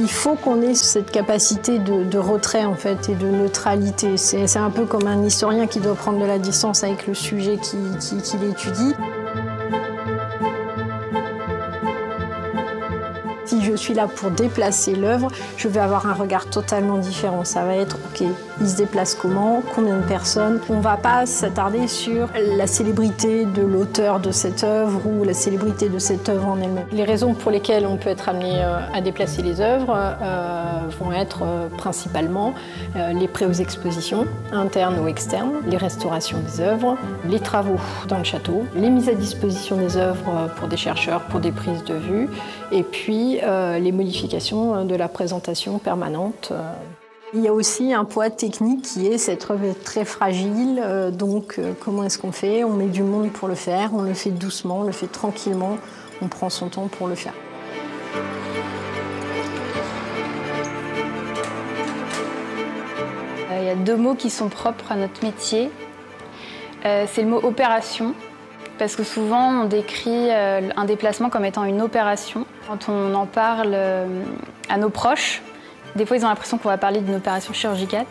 Il faut qu'on ait cette capacité de retrait en fait et de neutralité. C'est un peu comme un historien qui doit prendre de la distance avec le sujet qu'il étudie. Si je suis là pour déplacer l'œuvre, je vais avoir un regard totalement différent. Ça va être, ok, il se déplace comment, combien de personnes. On ne va pas s'attarder sur la célébrité de l'auteur de cette œuvre ou la célébrité de cette œuvre en elle-même. Les raisons pour lesquelles on peut être amené à déplacer les œuvres vont être principalement les prêts aux expositions, internes ou externes, les restaurations des œuvres, les travaux dans le château, les mises à disposition des œuvres pour des chercheurs, pour des prises de vue, et puis les modifications de la présentation permanente. Il y a aussi un poids technique qui est cette œuvre est très fragile, donc comment est-ce qu'on fait? On met du monde pour le faire, on le fait doucement, on le fait tranquillement, on prend son temps pour le faire. Il y a deux mots qui sont propres à notre métier. C'est le mot opération, parce que souvent on décrit un déplacement comme étant une opération. Quand on en parle à nos proches, des fois ils ont l'impression qu'on va parler d'une opération chirurgicale.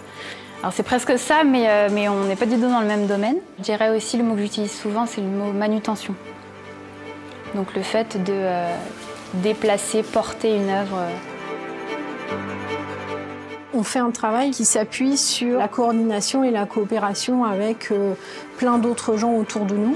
Alors c'est presque ça, mais on n'est pas du tout dans le même domaine. Je dirais aussi le mot que j'utilise souvent, c'est le mot manutention. Donc le fait de déplacer, porter une œuvre. On fait un travail qui s'appuie sur la coordination et la coopération avec plein d'autres gens autour de nous,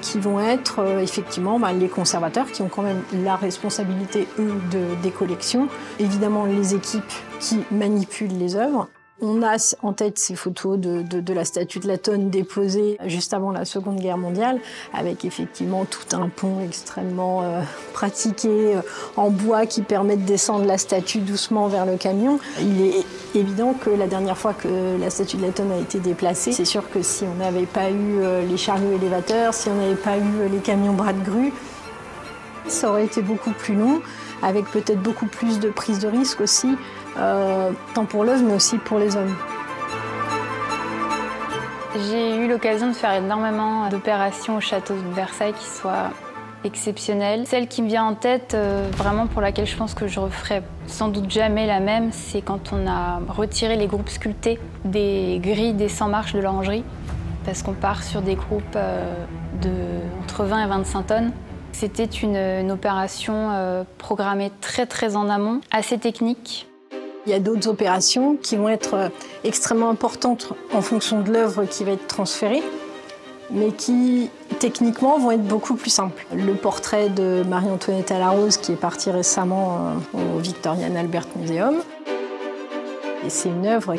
qui vont être effectivement les conservateurs, qui ont quand même la responsabilité, eux, des collections. Évidemment, les équipes qui manipulent les œuvres. On a en tête ces photos de la statue de la Tonne déposée juste avant la Seconde Guerre mondiale, avec effectivement tout un pont extrêmement pratiqué en bois qui permet de descendre la statue doucement vers le camion. Il est évident que la dernière fois que la statue de la Tonne a été déplacée, c'est sûr que si on n'avait pas eu les chariots élévateurs, si on n'avait pas eu les camions bras de grue, ça aurait été beaucoup plus long, avec peut-être beaucoup plus de prise de risque aussi, tant pour l'œuvre mais aussi pour les hommes. J'ai eu l'occasion de faire énormément d'opérations au château de Versailles qui soient exceptionnelles. Celle qui me vient en tête, vraiment pour laquelle je pense que je referai sans doute jamais la même, c'est quand on a retiré les groupes sculptés des grilles des 100 marches de l'Orangerie, parce qu'on part sur des groupes entre 20 et 25 tonnes. C'était une opération programmée très en amont, assez technique. Il y a d'autres opérations qui vont être extrêmement importantes en fonction de l'œuvre qui va être transférée, mais qui, techniquement, vont être beaucoup plus simples. Le portrait de Marie-Antoinette à la Rose, qui est parti récemment au Victorian Albert Museum. Et c'est une œuvre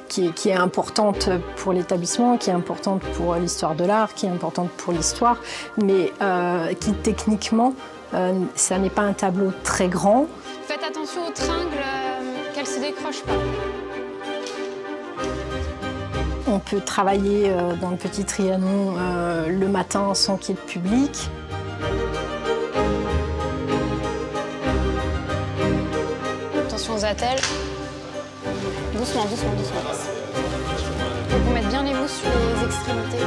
qui est importante pour l'établissement, qui est importante pour l'histoire de l'art, qui est importante pour l'histoire, mais qui, techniquement, ça n'est pas un tableau très grand. Faites attention aux tringles, qu'elles ne se décrochent pas. On peut travailler dans le Petit Trianon le matin sans qu'il y ait de public. Attention aux attelles. Doucement. Donc on met bien les mousses sur les extrémités.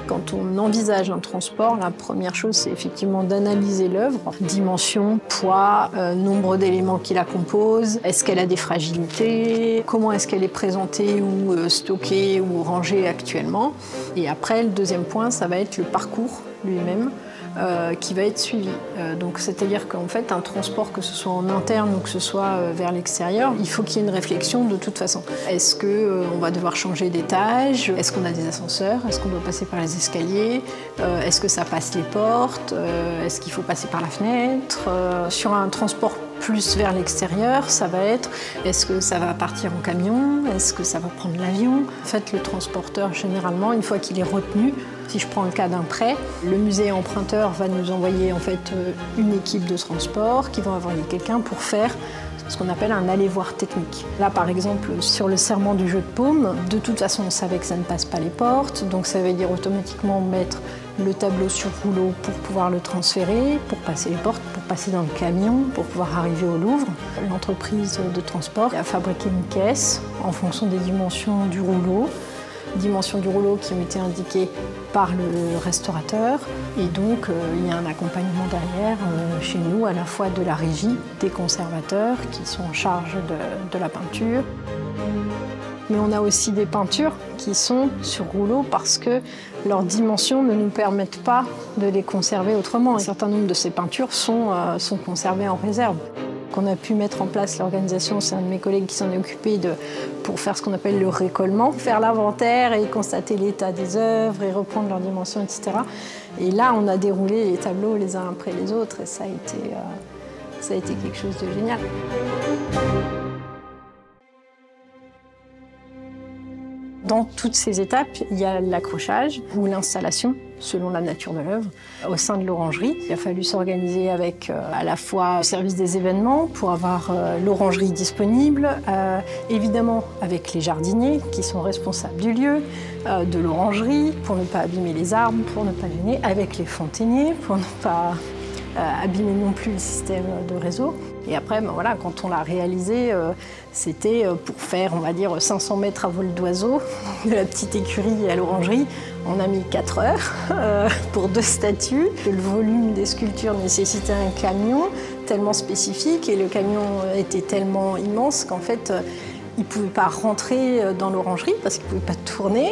Quand on envisage un transport, la première chose, c'est effectivement d'analyser l'œuvre. Dimension, poids, nombre d'éléments qui la composent. Est-ce qu'elle a des fragilités? Comment est-ce qu'elle est présentée ou stockée ou rangée actuellement? Et après, le deuxième point, ça va être le parcours lui-même. Qui va être suivi. Donc, c'est-à-dire qu'en fait, un transport, que ce soit en interne ou que ce soit vers l'extérieur, il faut qu'il y ait une réflexion de toute façon. Est-ce qu'on va devoir changer d'étage? Est-ce qu'on a des ascenseurs? Est-ce qu'on doit passer par les escaliers? Est-ce que ça passe les portes? Est-ce qu'il faut passer par la fenêtre? Sur un transport plus vers l'extérieur, ça va être, est-ce que ça va partir en camion? Est-ce que ça va prendre l'avion? En fait, le transporteur, généralement, une fois qu'il est retenu, si je prends le cas d'un prêt, le musée emprunteur va nous envoyer en fait une équipe de transport qui va envoyer quelqu'un pour faire ce qu'on appelle un aller-voir technique. Là, par exemple, sur le serment du jeu de paume, de toute façon, on savait que ça ne passe pas les portes, donc ça veut dire automatiquement mettre le tableau sur rouleau pour pouvoir le transférer, pour passer les portes, pour passer dans le camion, pour pouvoir arriver au Louvre. L'entreprise de transport a fabriqué une caisse en fonction des dimensions du rouleau. dimensions du rouleau qui ont été indiquées par le restaurateur. Et donc, il y a un accompagnement derrière, chez nous, à la fois de la régie, des conservateurs qui sont en charge de la peinture. Mais on a aussi des peintures qui sont sur rouleau parce que leurs dimensions ne nous permettent pas de les conserver autrement. Un certain nombre de ces peintures sont conservées en réserve. On a pu mettre en place l'organisation, c'est un de mes collègues qui s'en est occupé pour faire ce qu'on appelle le récollement, faire l'inventaire et constater l'état des œuvres et reprendre leurs dimensions, etc. Et là, on a déroulé les tableaux les uns après les autres et ça a été quelque chose de génial. Dans toutes ces étapes, il y a l'accrochage ou l'installation, selon la nature de l'œuvre, au sein de l'orangerie. Il a fallu s'organiser avec à la fois le service des événements pour avoir l'orangerie disponible, évidemment avec les jardiniers qui sont responsables du lieu, de l'orangerie pour ne pas abîmer les arbres, pour ne pas gêner, avec les fontainiers pour ne pas abîmer non plus le système de réseau. Et après, ben voilà, quand on l'a réalisé, c'était pour faire, on va dire, 500 mètres à vol d'oiseau, de la petite écurie à l'orangerie. On a mis 4 heures pour 2 statues. Le volume des sculptures nécessitait un camion tellement spécifique et le camion était tellement immense qu'en fait, il ne pouvait pas rentrer dans l'orangerie parce qu'il ne pouvait pas tourner.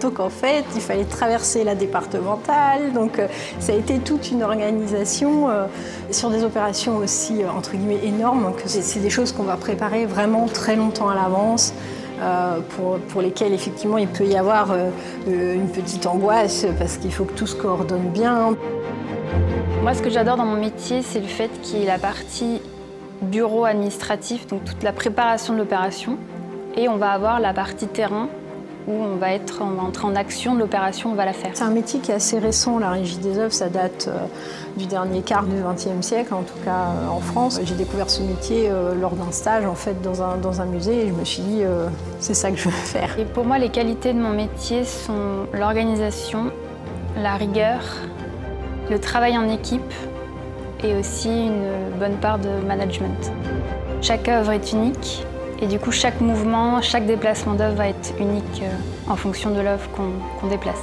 Donc en fait, il fallait traverser la départementale. Donc ça a été toute une organisation sur des opérations aussi, entre guillemets, énormes. C'est des choses qu'on va préparer vraiment très longtemps à l'avance. Pour lesquelles effectivement il peut y avoir une petite angoisse parce qu'il faut que tout se coordonne bien. Moi, ce que j'adore dans mon métier, c'est le fait qu'il y ait la partie bureau administratif, donc toute la préparation de l'opération, et on va avoir la partie terrain où on va entrer en action de l'opération, on va la faire. C'est un métier qui est assez récent, la régie des œuvres, ça date du dernier quart du XXe siècle, en tout cas en France. J'ai découvert ce métier lors d'un stage en fait, dans un musée et je me suis dit c'est ça que je veux faire. Et pour moi, les qualités de mon métier sont l'organisation, la rigueur, le travail en équipe et aussi une bonne part de management. Chaque œuvre est unique et du coup chaque mouvement, chaque déplacement d'œuvre va être unique en fonction de l'œuvre qu'on déplace.